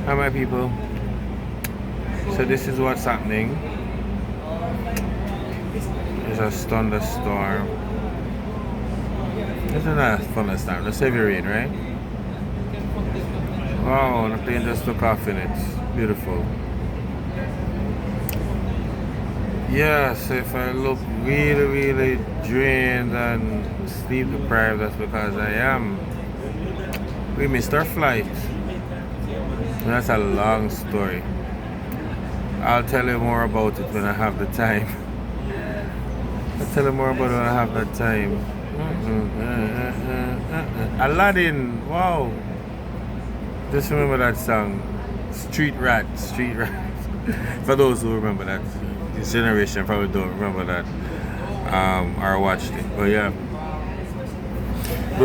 Hi my people. So this is what's happening. There's a thunderstorm. Isn't that a thunderstorm? That's heavy rain, right? Wow, the plane just took off in it. Beautiful. Yes, if I look really drained and sleep deprived, that's because I am. We missed our flight. That's a long story. I'll tell you more about it when I have the time. I'll tell you more about it when I have that time. Aladdin, wow. Just remember that song. Street Rat. For those who remember that. This generation probably don't remember that. Or watched it. But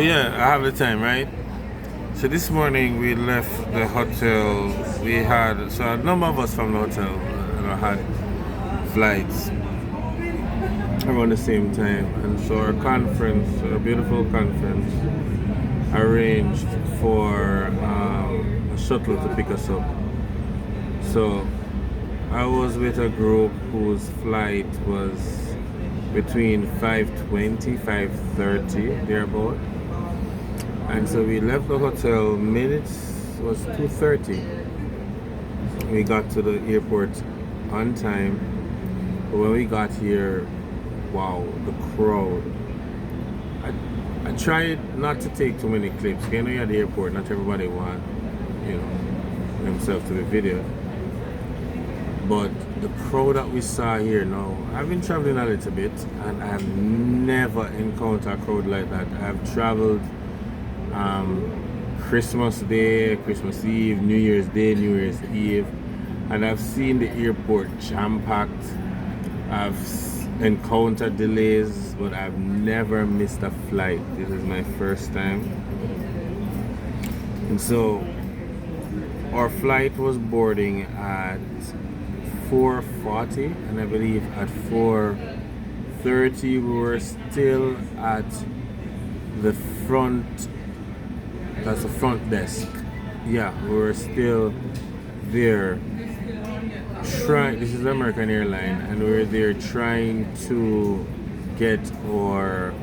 yeah, I have the time, right? So this morning we left the hotel. We had, so a number of us from the hotel had flights around the same time. And so our conference, a beautiful conference, arranged for a shuttle to pick us up. So I was with a group whose flight was between 5:20, 5:30, thereabout. And so we left the hotel, was 2:30. We got to the airport on time. But when we got here, wow, the crowd. I tried not to take too many clips. You know, you're at the airport, not everybody want, themselves to be videoed. But the crowd that we saw here now, I've been traveling a little bit and I have never encountered a crowd like that. I've traveled Christmas Day, Christmas Eve, New Year's Day, New Year's Eve, and I've seen the airport jam-packed. I've encountered delays, but I've never missed a flight. This is my first time. And so our flight was boarding at 4:40, and I believe at 4:30 we were still at the front. That's the front desk. Yeah, we were still there. This is American Airlines, and we were there trying to get our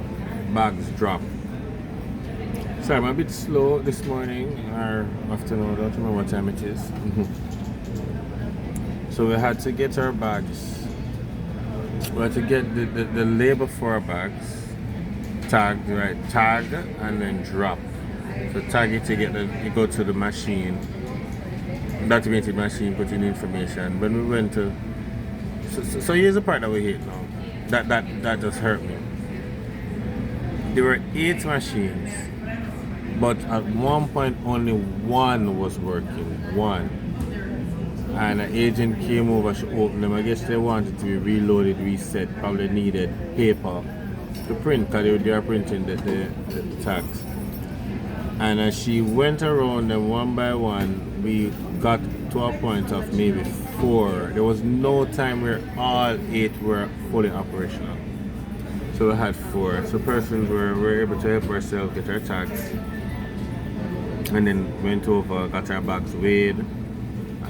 bags dropped. Sorry, I'm a bit slow this morning or afternoon. I don't remember what time it is. So we had to get our bags. We had to get the label for our bags tagged, right? Tag and then drop. So tag it to you go to the machine, documented machine, put in information. When we went to, so here's the part that we hate now. That just hurt me. There were 8 machines, but at one point only one was working. One. And an agent came over, she opened them. I guess they wanted to be reloaded, reset, probably needed paper to print because they were printing the tags. And as she went around them one by one, we got to a point of maybe 4. There was no time where all 8 were fully operational. So we had 4. So persons were able to help ourselves get our tags. And then went over, got our bags weighed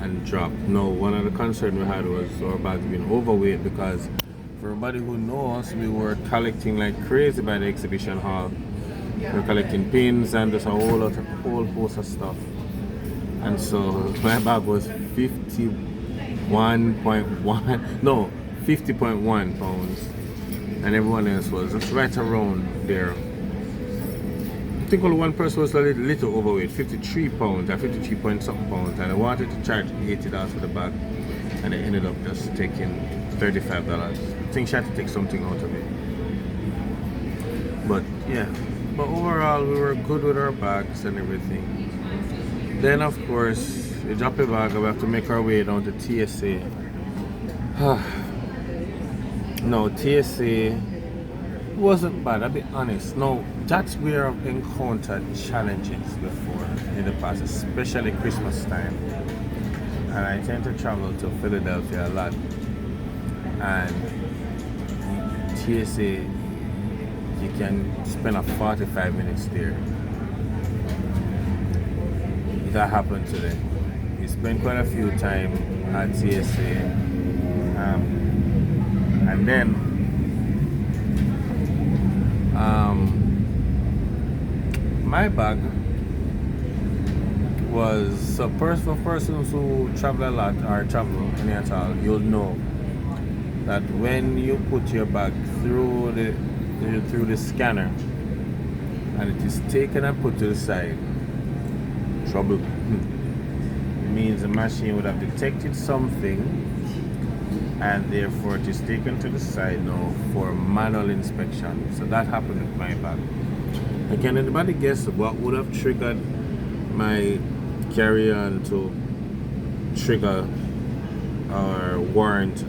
and dropped. No, one of the concerns we had was our bags being overweight, because for everybody who knows, we were collecting like crazy by the exhibition hall. We were collecting pins and just a whole host of stuff. And so my bag was 50.1 pounds, and everyone else was just right around there. I think only one person was a little overweight, 53 pounds or 53 point something pounds, and I wanted to charge $80 for the bag, and I ended up just taking $35. I think she had to take something out of it. But yeah, but overall we were good with our bags and everything. Then of course we drop a bag, we have to make our way down to TSA. No, TSA wasn't bad, I'll be honest. No, that's where I've encountered challenges before in the past, especially Christmas time. And I tend to travel to Philadelphia a lot. And TSA, you can spend a 45 minutes there. That happened today. We spent quite a few time at CSA, and then my bag was so for persons who travel a lot or travel any at all, you'll know that when you put your bag through the scanner and it is taken and put to the side, trouble. It means the machine would have detected something and therefore it is taken to the side now for manual inspection. So that happened with my bag. And can anybody guess what would have triggered my carry-on to trigger or warrant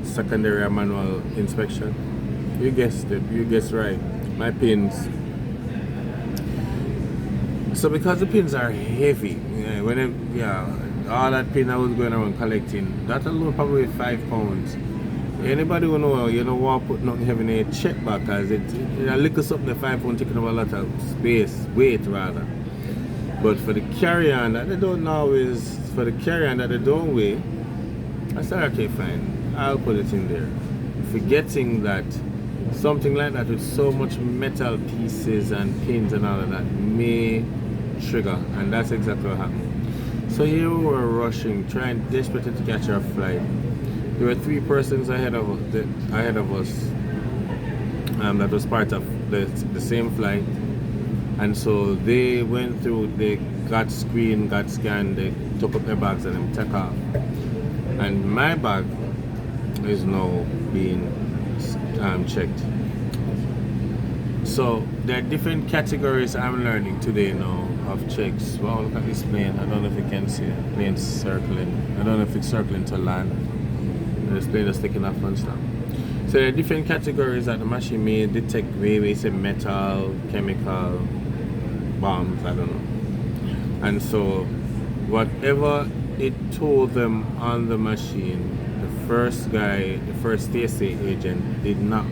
secondary manual inspection? You guessed it, you guessed right. My pins. So because the pins are heavy, all that pin I was going around collecting, that alone probably 5 pounds. Anybody who know you don't want to put nothing heavy in a check back, because it liquors up the 5 pound taking up a lot of space, weight rather. But for the carry-on that they don't always, for the carry-on that they don't weigh, I said, okay, fine, I'll put it in there. Forgetting that something like that with so much metal pieces and pins and all of that may trigger, and that's exactly what happened. So here we were rushing, trying desperately to catch our flight. There were 3 persons ahead of us that was part of the same flight. And so they went through, they got screened, got scanned, they took up their bags and them took off. And my bag is now being checked. So there are different categories I'm learning today now of checks. Wow, look at this plane. I don't know if you can see it. Plane's circling. I don't know if it's circling to land. And this plane is taking off and stuff. So there are different categories that the machine may detect, maybe it's a metal, chemical, bombs, I don't know. And so whatever it told them on the machine, the first TSA agent did not,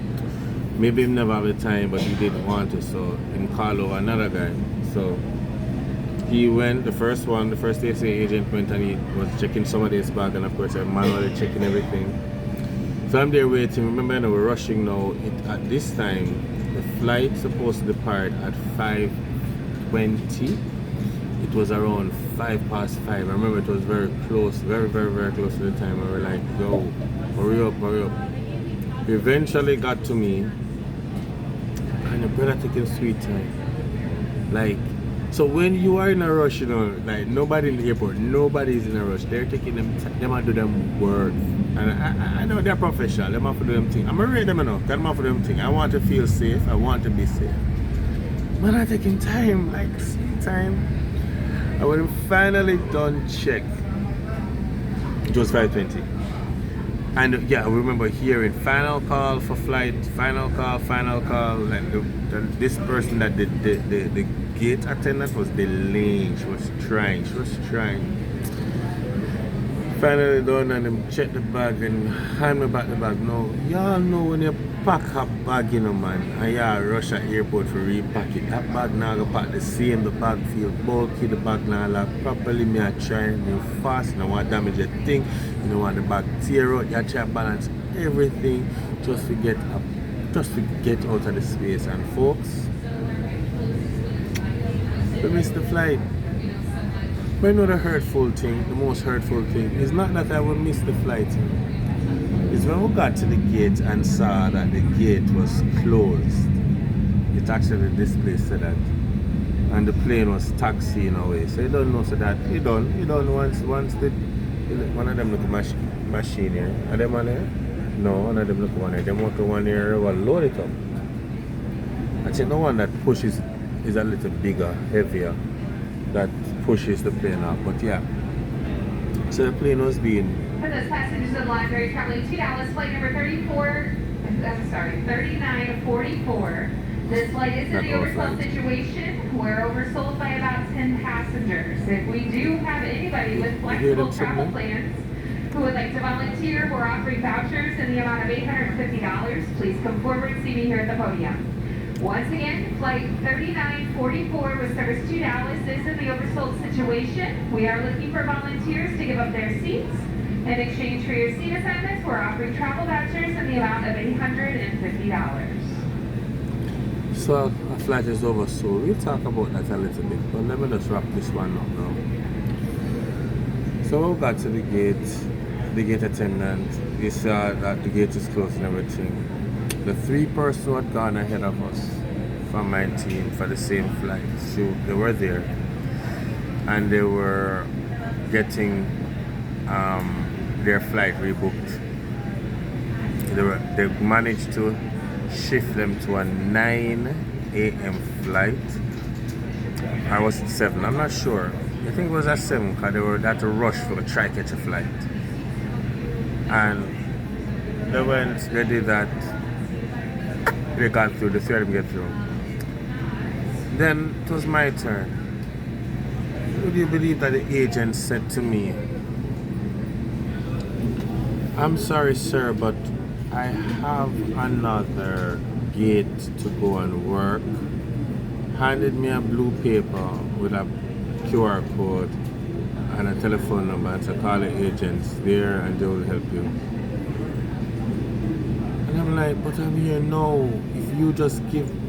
maybe he never had the time, but he didn't want to, so he called over another guy. So he went, the first TSA agent went and he was checking somebody's bag, and of course I'm manually checking everything. So I'm there waiting. Remember, we're rushing now. At this time, the flight supposed to depart at 5:20. It was around 5:05. I remember it was very close, very, very, very close to the time. And we're like, yo, hurry up, hurry up. We eventually got to me, and the brother taking sweet time. Like, so when you are in a rush, you know, like nobody in the airport, nobody's in a rush. They're taking them to do them work. And I know they're professional, they have to do them thing. I'm gonna rate them enough, them have to do them thing. I want to feel safe, I want to be safe. Man, I'm taking time, like sweet time. I when finally done check, it was 5:20. And yeah, I remember hearing final call for flight, final call, like this person that the gate attendant was delaying, she was trying. Finally done, and them check the bag and hand me back the bag. Now, y'all know when you pack a bag, you know, man, and y'all rush at airport for repack it, that bag now go pack the same, the bag feel bulky, the bag now lock properly, me I try, you fast, you don't want to damage your thing, you don't want the bag tear out, you try to balance everything just to get out of the space. And folks, we missed the flight. But you know the hurtful thing, the most hurtful thing, is not that I would miss the flight. It's when we got to the gate and saw that the gate was closed. It actually display said that. And the plane was taxiing away. So you don't know, so that you don't once the one of them look machine here. Are them on there? No, one of them look one here. Them want to one here will load it up. I think the one that pushes is a little bigger, heavier. That pushes the plane up, but yeah. So the plane was being. For those passengers of the library traveling to Dallas, flight number 3944. This flight is in the oversold situation. We're oversold by about 10 passengers. If we do have anybody with flexible travel plans who would like to volunteer, we're offering vouchers in the amount of $850. Please come forward and see me here at the podium. Once again, flight 3944 with service to Dallas is in the oversold situation. We are looking for volunteers to give up their seats. In exchange for your seat assignments, we're offering travel vouchers in the amount of $850. So a flight is oversold. We'll talk about that a little bit, but let me just wrap this one up now. So we got to the gate attendant. We saw that the gate is closed and everything. The 3 persons who had gone ahead of us from my team for the same flight, so they were there and they were getting their flight rebooked. They managed to shift them to a 9 a.m. flight. Or was it 7? I'm not sure. I think it was at 7 because they had to rush for a try catch a flight. And they did that. They got through, the 3 of them get through. Then it was my turn. Would you believe that the agent said to me, "I'm sorry, sir, but I have another gate to go and work." Handed me a blue paper with a QR code and a telephone number and said, "Call the agents there and they will help you." And I'm like, "But I'm here now. If you just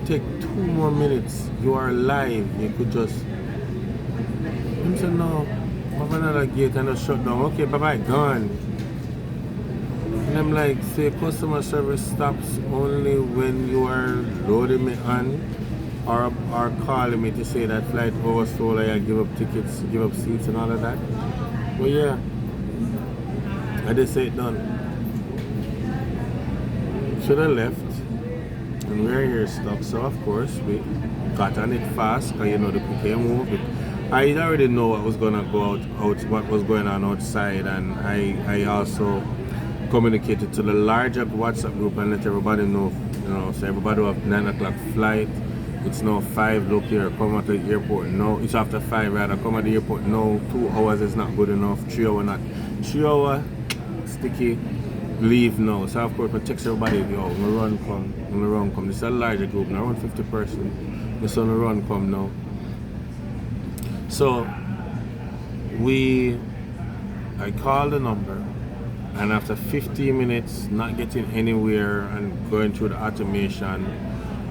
take 2 more minutes, you are live. You could just..." He said, "No, I have another gate and just shut down." "Okay, bye-bye, gone." And I'm like, "Say customer service stops only when you are loading me on or calling me to say that flight oversold, I give up tickets, give up seats and all of that." Well, yeah, I just say it done. Should have left, and we're here stuck. So of course we got on it fast, because you know the quicker you move. I already know what was gonna go out, what was going on outside, and I also communicated to the larger WhatsApp group and let everybody know, so everybody will have 9 o'clock flight. It's now 5, look here, come at the airport. No, it's after 5 rather, come at the airport. No, 2 hours is not good enough, 3 hours not. 3 hours, sticky, leave now. So of course I text everybody, yo, I'm run come. This is a larger group, now around 50 person. This on the run come now. So I called the number, and after 15 minutes not getting anywhere and going through the automation,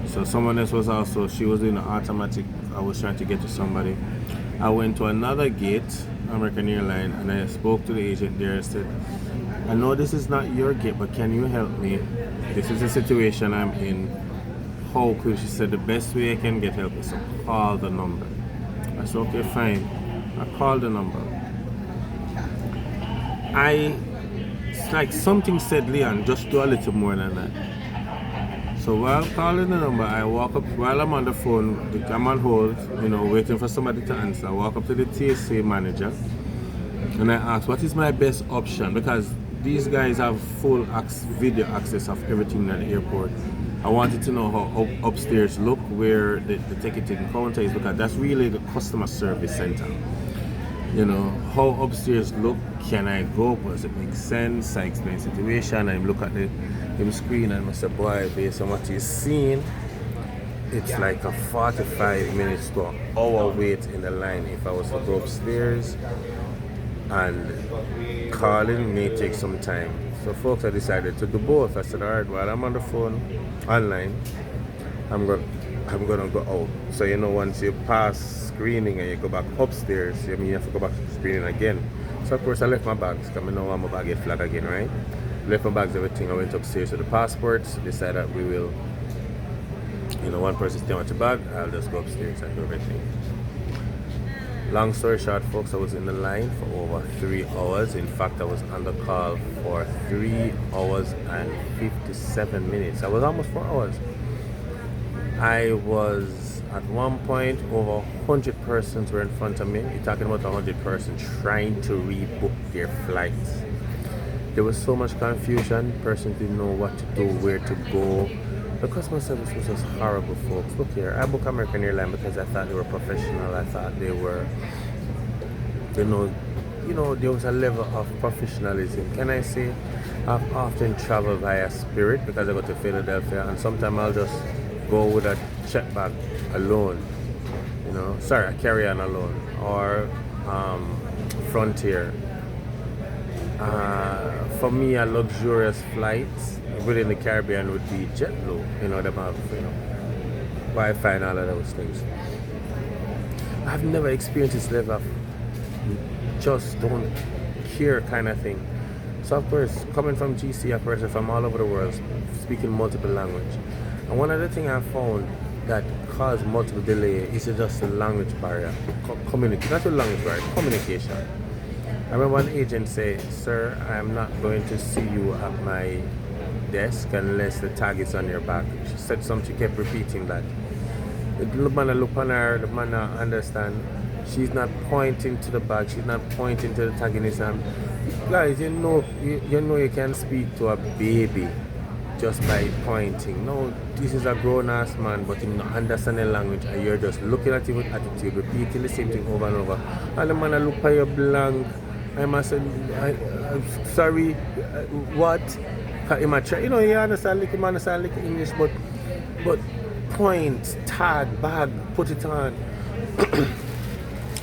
so someone else was also, she was doing the automatic, I was trying to get to somebody. I went to another gate, American Airlines, and I spoke to the agent there. I said, "I know this is not your gate, but can you help me? This is the situation I'm in. How could..." She said, "The best way I can get help is to call the number." I said, "Okay, fine." I called the number. It's like something said, "Leon, just do a little more than that." So while calling the number, I walk up, while I'm on the phone, I'm on hold, waiting for somebody to answer. I walk up to the TSA manager and I ask, "What is my best option?" Because these guys have full video access of everything at the airport. I wanted to know how upstairs look, where the ticketing counter is, because that's really the customer service center. How upstairs look, can I go, does it make sense? I explain the situation, I look at the screen and I say, "Boy, based on what you've seen, it's like a 45 minutes to an hour wait in the line if I was to go upstairs, and calling may take some time." So folks, I decided to do both. I said, "All right, while I'm on the phone online, I'm gonna go out." So once you pass screening and you go back upstairs, you have to go back to screening again. So of course I left my bags, because I know I'm about to get flag again, right? Left my bags, everything. I went upstairs to the passports, decided that we will, one person stay with the bag, I'll just go upstairs and do everything. Long story short, folks, I was in the line for over 3 hours. In fact, I was on the call for 3 hours and 57 minutes. I was almost 4 hours. I was, at one point, over 100 persons were in front of me. You're talking about 100 persons trying to rebook their flights. There was so much confusion. Persons didn't know what to do, where to go. The customer service was just horrible, folks. Look here, I booked American Airlines because I thought they were professional. I thought they were, there was a level of professionalism. Can I say, I've often traveled via Spirit because I go to Philadelphia, and sometimes I'll just go with a check bag alone, you know, sorry, a carry-on alone, or Frontier. For me, a luxurious flight within the Caribbean would be JetBlue, you know, them have, you know, Wi-Fi and all of those things. I've never experienced this level of just don't care kind of thing. So of course, coming from GC, a person from all over the world, speaking multiple language. And one of the things I found that caused multiple delay is just the language barrier. Communication, not the language barrier, communication. I remember one agent say, "Sir, I'm not going to see you at my desk unless the tag is on your back." She said something, she kept repeating that. The man look on her, the man understand. She's not pointing to the bag, she's not pointing to the tag in his hand. Guys, you know you can speak to a baby just by pointing. No, this is a grown ass man, but you don't understand the language and you're just looking at him with attitude, repeating the same thing over and over. And the man look at you blank. I must say, I'm sorry, what? You know, you understand little English, but point, tag, bag, put it on.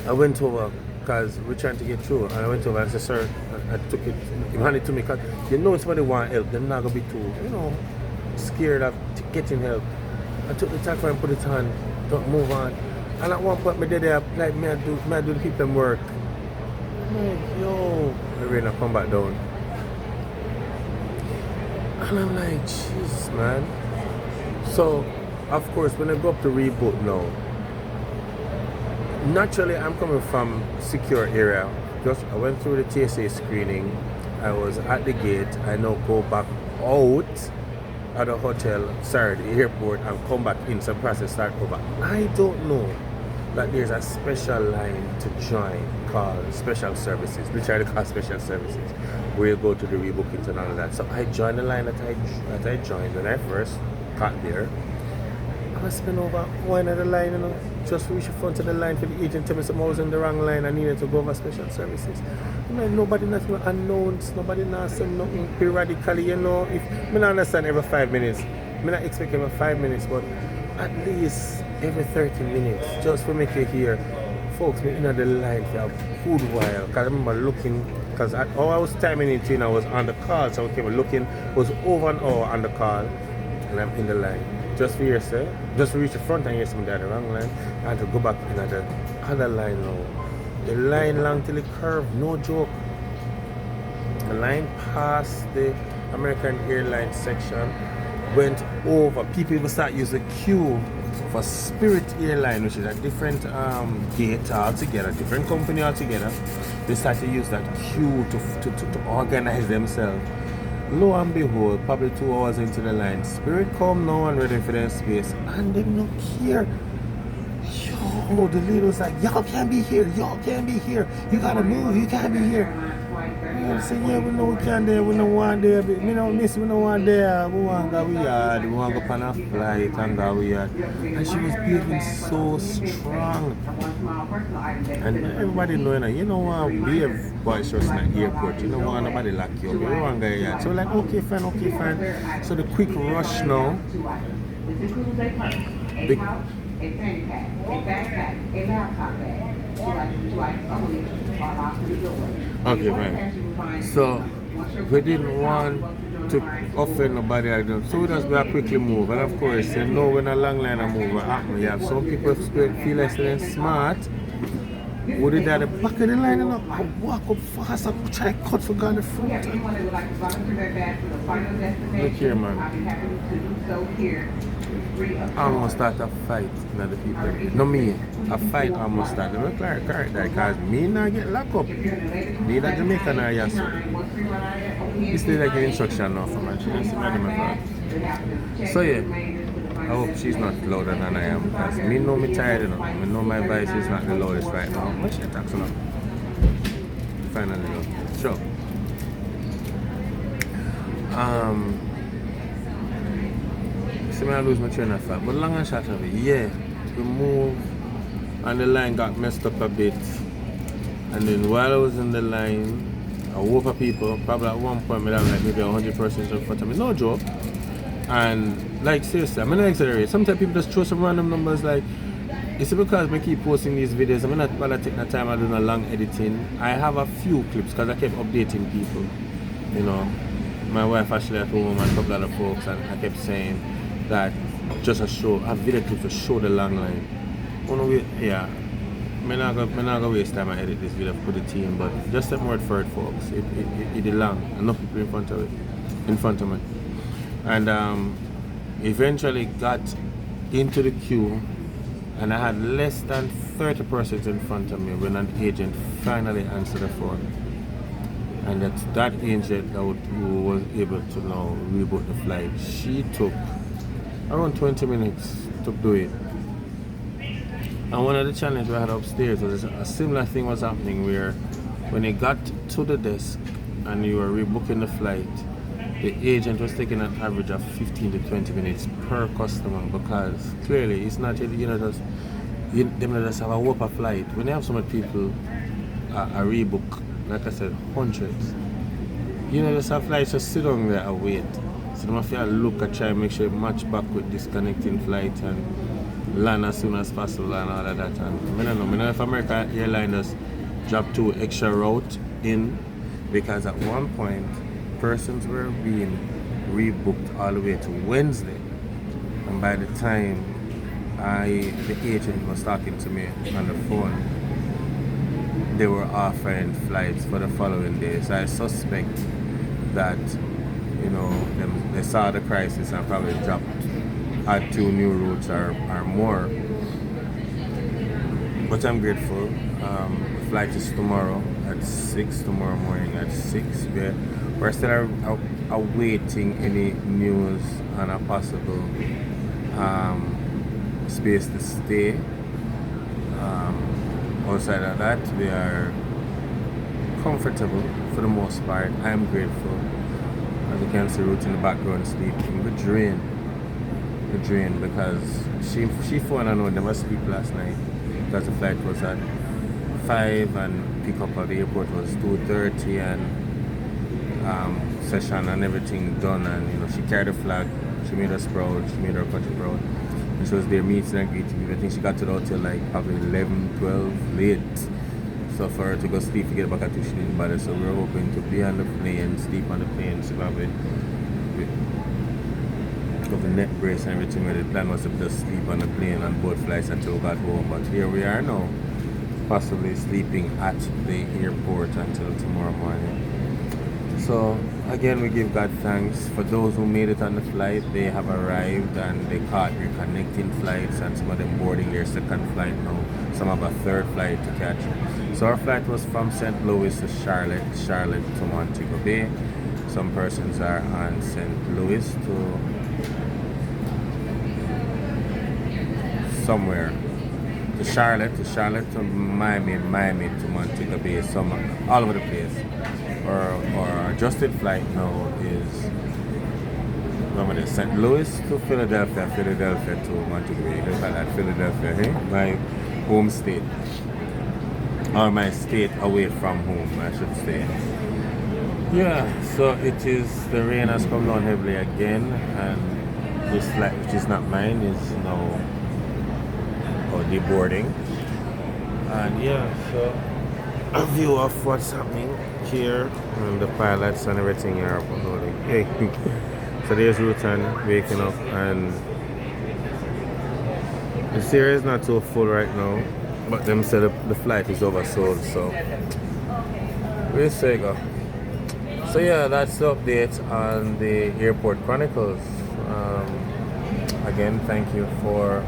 I went over because we're trying to get through, and I went over and said, "Sir," I took it, he handed it to me because you know somebody want help, they're not gonna be too, you know, scared of getting help. I took the tag and put it on, don't move on. And at one point, me did there, like me I do the people work. I'm like, yo, I really come back down. And I'm like, jeez, man. So, of course, when I go up to Rebook now, naturally, I'm coming from secure area. Just I went through the TSA screening. I was at the gate. I now go back out at the hotel, sorry, the airport, and come back in. Some process start over. I don't know that there's a special line to join called special services. Literally called special services, where you go to the rebookings and all of that. So I joined the line that I joined when I first got there. I spent over one of the line, you know, just reach the front of the line for the agent, tell me something I was in the wrong line, I needed to go over special services. You know, nobody nothing announced, nobody not saying nothing periodically, you know. If I don't understand every 5 minutes, I not expect every 5 minutes, but at least every 30 minutes, just to make you hear, folks, me in the line for a good while. Because I remember looking, because I was timing it in, I was on the call, so I came looking, was over an hour on the call, and I'm in the line. Just for yourself, just to reach the front and hear somebody at the wrong line, and to go back in at the other line now. The line long till it curved, no joke. The line past the American Airlines section, went over. People even start using the queue for Spirit Airline, which is a different gate altogether, different company altogether. They start to use that queue to organize themselves. Lo and behold, probably 2 hours into the line, Spirit come now and ready for their space, and they don't care. Yo, the leader was like, y'all can't be here, you gotta move, you can't be here. I said, yeah, we know we can't there, we don't want there, but we don't want there, we want to go yard, we want to go on a flight and go yard. And she was behaving so strong. And everybody knowing, you don't want to be a boys just in the airport, you don't want nobody lock you up, you don't want to go yard. So we're like, okay, fine. So the quick rush now. A fanny pack, a backpack, a laptop bag. Okay, right. So we didn't want to offend nobody like that. So we just gotta quickly move. And of course, you know when a long line of move happen, you have some people feel like they're smart. We did at the back of the line and I walk up fast and try to cut for God the front. Look here, man. I almost start a fight with the people. No me, a fight almost started. Look like that because me not get locked up. Neither Jamaican or Yasu. This is like an instruction now for my chance. So yeah, I hope she's not louder than I am because me know me tired enough. Me know my voice is not the loudest right now. But she talks enough. Finally though. Sure. See, I lose my train of thought, but long and short of it, yeah, we moved and the line got messed up a bit. And then while I was in the line, a whoop of people, probably at one point, I had like maybe 100 persons in front of me, no joke. And Like seriously, I'm not exaggerating. Sometimes people just throw some random numbers like it's because I keep posting these videos. I'm not bother taking the time I do no long editing. I have a few clips because I kept updating people. You know, my wife actually at home and a couple other folks, and I kept saying that just a show, a video clip to show the long line. Yeah, I'm not gonna waste time I edit this video, put it in, but just a word for it, folks. It is long, enough people in front of me, and eventually got into the queue, and I had less than 30 persons in front of me when an agent finally answered the phone. And that agent who was able to now rebook the flight, she took around 20 minutes to do it. And one of the challenges we had upstairs was a similar thing was happening where when they got to the desk and you were rebooking the flight, the agent was taking an average of 15 to 20 minutes per customer, because clearly it's not, they just have a whopper flight. When they have so many people a rebook, like I said, hundreds, just have flights just sit down there and wait. So they must have to look and try and make sure it match back with disconnecting flight and land as soon as possible and all of that. And I don't know if American Airlines just dropped 2 extra routes in, because at one point persons were being rebooked all the way to Wednesday, and by the time the agent was talking to me on the phone, they were offering flights for the following day. So I suspect that they saw the crisis and probably dropped add 2 new routes or more. But I'm grateful. The flight is tomorrow at 6, tomorrow morning at 6. We're still awaiting any news on a possible space to stay. Outside of that, we are comfortable for the most part. I am grateful. As you can see, Ruth in the background sleeping. We're drained because she phoned and never sleep last night, because the flight was at 5 and pick up at the airport was 2:30, and session and everything done, and she carried a flag, she made us proud, she made her country proud, and she was there meeting and greeting. I think she got to the hotel like probably 11, 12 late, so for her to go sleep to get back at she didn't bother. So we were hoping to be on the plane, sleep on the plane, so probably of the neck brace and everything, where the plan was to just sleep on the plane on both flights until we got home. But here we are now, possibly sleeping at the airport until tomorrow morning. So again, we give God thanks for those who made it on the flight. They have arrived and they caught reconnecting flights, and some of them boarding their second flight now. Some have a third flight to catch. So our flight was from St. Louis to Charlotte to Montego Bay. Some persons are on St. Louis to somewhere, to Charlotte to Miami to Montego Bay, some all over the place. Or adjusted flight now is St. Louis to Philadelphia to Montego Bay. Look at that, Philadelphia, my home state, or my state away from home, I should say. Yeah, so it is, the rain has come down heavily again, and this flight, which is not mine, is now deboarding. And yeah, so a view of what's happening here, and the pilots and everything are uploading. Hey, so there's Rutan waking up, and the series is not so full right now, but them said the flight is oversold, so we'll see go. So yeah, that's the update on the Airport Chronicles. Again, thank you for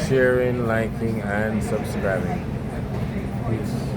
sharing, liking, and subscribing. Peace.